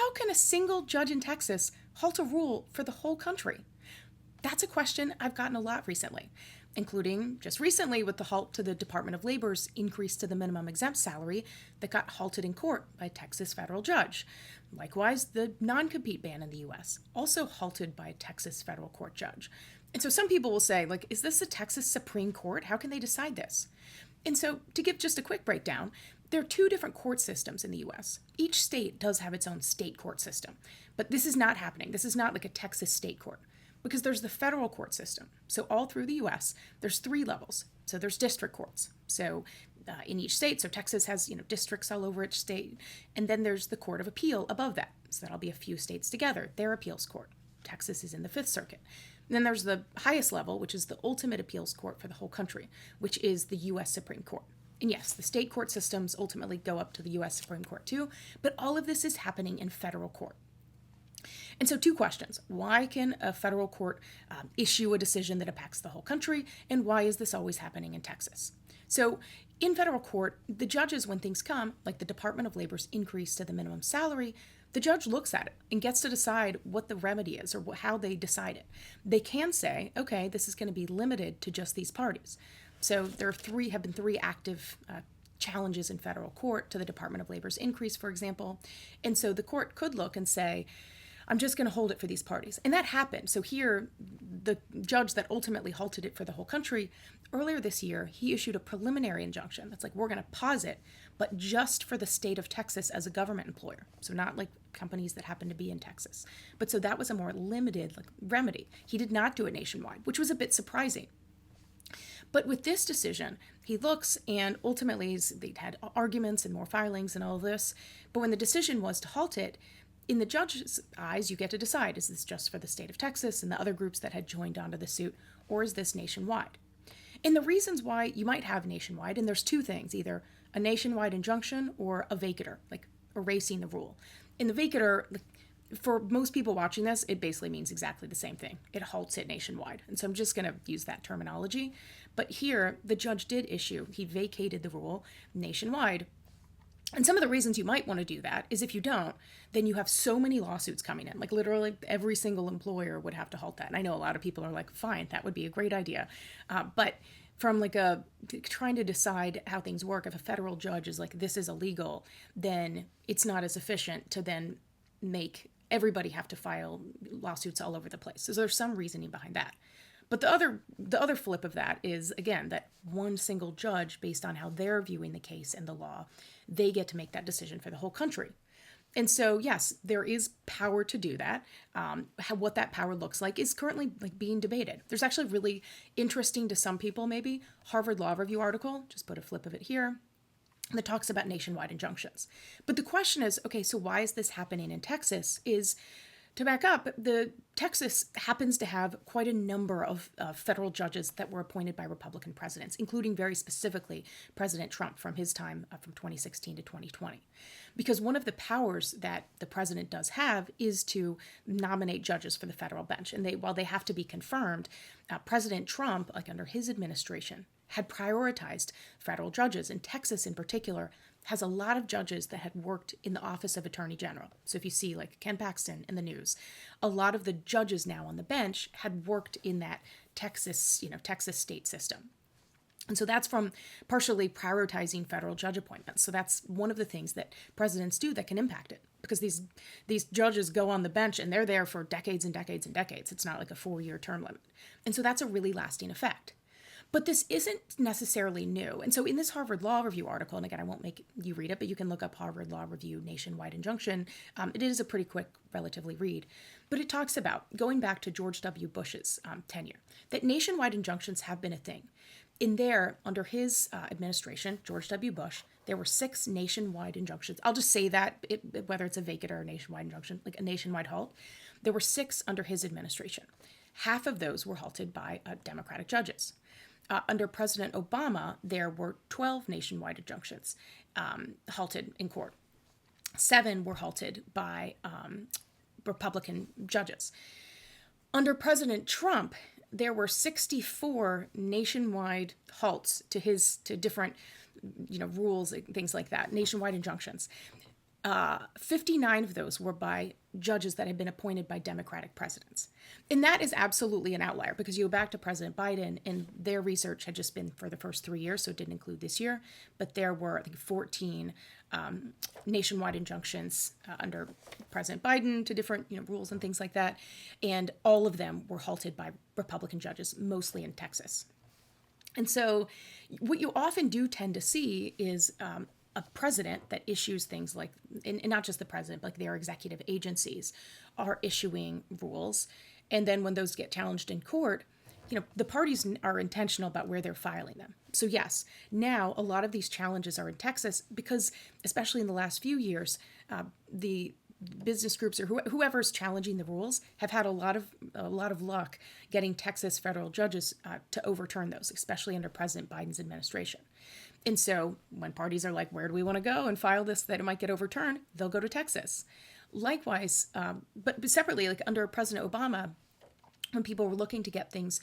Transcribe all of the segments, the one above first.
how can a single judge in Texas halt a rule for the whole country? That's a question I've gotten a lot recently, including just recently with the halt to the Department of Labor's increase to the minimum exempt salary that got halted in court by a Texas federal judge. Likewise, the non-compete ban in the U.S., also halted by a Texas federal court judge. And so some people will say, like, is this a Texas Supreme Court? How can they decide this? And so to give just a quick breakdown, there are two different court systems in the U.S. Each state does have its own state court system, but this is not happening. This is not like a Texas state court, because there's the federal court system. So all through the U.S., there's three levels. So there's district courts. So in each state, so Texas has districts all over each state, and then there's the Court of Appeal above that. So that'll be a few states together, their appeals court. Texas is in the Fifth Circuit. And then there's the highest level, which is the ultimate appeals court for the whole country, which is the U.S. Supreme Court. And yes, the state court systems ultimately go up to the U.S. Supreme Court too, but all of this is happening in federal court. And so two questions. Why can a federal court issue a decision that impacts the whole country? And why is this always happening in Texas? So in federal court, the judges, when things come, like the Department of Labor's increase to the minimum salary, the judge looks at it and gets to decide what the remedy is or how they decide it. They can say, okay, this is going to be limited to just these parties. So there have been three active challenges in federal court to the Department of Labor's increase, for example. And so the court could look and say, I'm just going to hold it for these parties. And that happened. So here, the judge that ultimately halted it for the whole country, earlier this year, he issued a preliminary injunction that's like, we're going to pause it, but just for the state of Texas as a government employer. So not like companies that happen to be in Texas. But so that was a more limited remedy. He did not do it nationwide, which was a bit surprising. But with this decision, he looks and ultimately they'd had arguments and more filings and all of this. But when the decision was to halt it, in the judge's eyes, you get to decide, is this just for the state of Texas and the other groups that had joined onto the suit, or is this nationwide? And the reasons why you might have nationwide, and there's two things, either a nationwide injunction or a vacatur, like erasing the rule. In the vacatur, for most people watching this, it basically means exactly the same thing. It halts it nationwide. And so I'm just going to use that terminology. But here, the judge did issue, he vacated the rule nationwide. And some of the reasons you might want to do that is if you don't, then you have so many lawsuits coming in. Like literally every single employer would have to halt that. And I know a lot of people are like, fine, that would be a great idea. But from trying to decide how things work, if a federal judge is like, this is illegal, then it's not as efficient to then make everybody have to file lawsuits all over the place. So there's some reasoning behind that. But the other flip of that is, again, that one single judge, based on how they're viewing the case and the law, they get to make that decision for the whole country. And so, yes, there is power to do that. What that power looks like is currently being debated. There's actually really interesting to some people, maybe, Harvard Law Review article, just put a flip of it here, that talks about nationwide injunctions. But the question is, okay, so why is this happening in Texas? To back up, Texas happens to have quite a number of federal judges that were appointed by Republican presidents, including very specifically President Trump from his time from 2016 to 2020. Because one of the powers that the president does have is to nominate judges for the federal bench. And while they have to be confirmed, President Trump, under his administration, had prioritized federal judges. And Texas in particular has a lot of judges that had worked in the office of Attorney General. So if you see Ken Paxton in the news, a lot of the judges now on the bench had worked in that Texas state system. And so that's from partially prioritizing federal judge appointments. So that's one of the things that presidents do that can impact it, because these judges go on the bench and they're there for decades and decades and decades. It's not like a 4-year term limit. And so that's a really lasting effect. But this isn't necessarily new. And so in this Harvard Law Review article, and again, I won't make you read it, but you can look up Harvard Law Review nationwide injunction. It is a pretty quick, relatively read. But it talks about, going back to George W. Bush's tenure, that nationwide injunctions have been a thing. Under his administration, George W. Bush, there were 6 nationwide injunctions. I'll just say that, whether it's a vacatur or a nationwide injunction, like a nationwide halt. There were 6 under his administration. Half of those were halted by Democratic judges. Under President Obama, there were 12 nationwide injunctions halted in court. 7 were halted by Republican judges. Under President Trump, there were 64 nationwide halts to different rules and things like that, nationwide injunctions. 59 of those were by judges that had been appointed by Democratic presidents. And that is absolutely an outlier because you go back to President Biden and their research had just been for the first 3 years, so it didn't include this year. But there were, I think, 14 nationwide injunctions under President Biden to different rules and things like that. And all of them were halted by Republican judges, mostly in Texas. And so what you often do tend to see is a president that issues things like, and not just the president, but like their executive agencies are issuing rules. And then when those get challenged in court, the parties are intentional about where they're filing them. So yes, now a lot of these challenges are in Texas because, especially in the last few years, the business groups or whoever's challenging the rules have had a lot of luck getting Texas federal judges to overturn those, especially under President Biden's administration. And so when parties are like, where do we want to go and file this that it might get overturned, they'll go to Texas. Likewise, but separately, like under President Obama, when people were looking to get things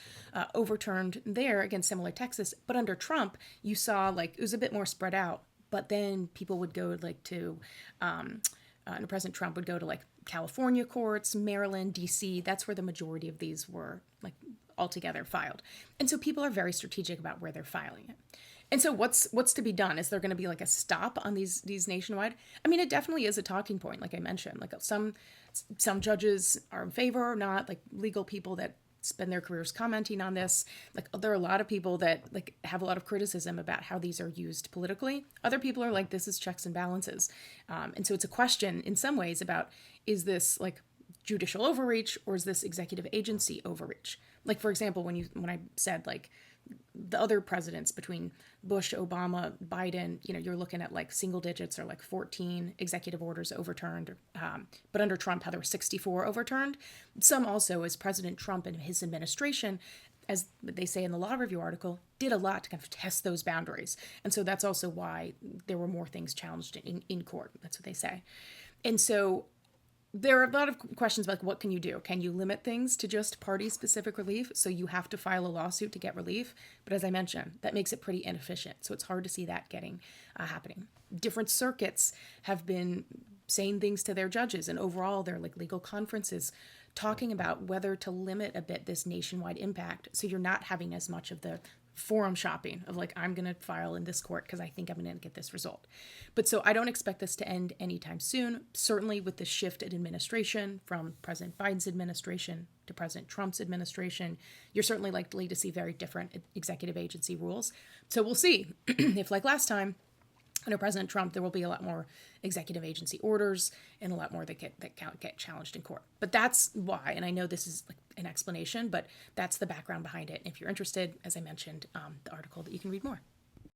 overturned there, again, similar to Texas, but under Trump, you saw like it was a bit more spread out. But then people would go like to, under President Trump would go to like California courts, Maryland, D.C. That's where the majority of these were like altogether filed. And so people are very strategic about where they're filing it. And so what's to be done? Is there going to be like a stop on these nationwide? I mean, it definitely is a talking point, like I mentioned. Like some judges are in favor or not, like legal people that spend their careers commenting on this. Like there are a lot of people that like have a lot of criticism about how these are used politically. Other people are like, this is checks and balances. And so it's a question in some ways about, is this like judicial overreach or is this executive agency overreach? Like, for example, when I said like, the other presidents between Bush, Obama, Biden, you're looking at like single digits or like 14 executive orders overturned. But under Trump, how there were 64 overturned. Some also, as President Trump and his administration, as they say in the law review article, did a lot to kind of test those boundaries. And so that's also why there were more things challenged in court. That's what they say. And so there are a lot of questions about what can you do? Can you limit things to just party-specific relief? So you have to file a lawsuit to get relief. But as I mentioned, that makes it pretty inefficient. So it's hard to see that getting happening. Different circuits have been saying things to their judges, and overall, they're like legal conferences talking about whether to limit a bit this nationwide impact. So you're not having as much of the forum shopping of like, I'm going to file in this court because I think I'm going to get this result. But so I don't expect this to end anytime soon. Certainly with the shift in administration from President Biden's administration to President Trump's administration, you're certainly likely to see very different executive agency rules. So we'll see if, like last time, under President Trump, there will be a lot more executive agency orders and a lot more that get challenged in court. But that's why, and I know this is like an explanation, but that's the background behind it. If you're interested, as I mentioned, the article that you can read more.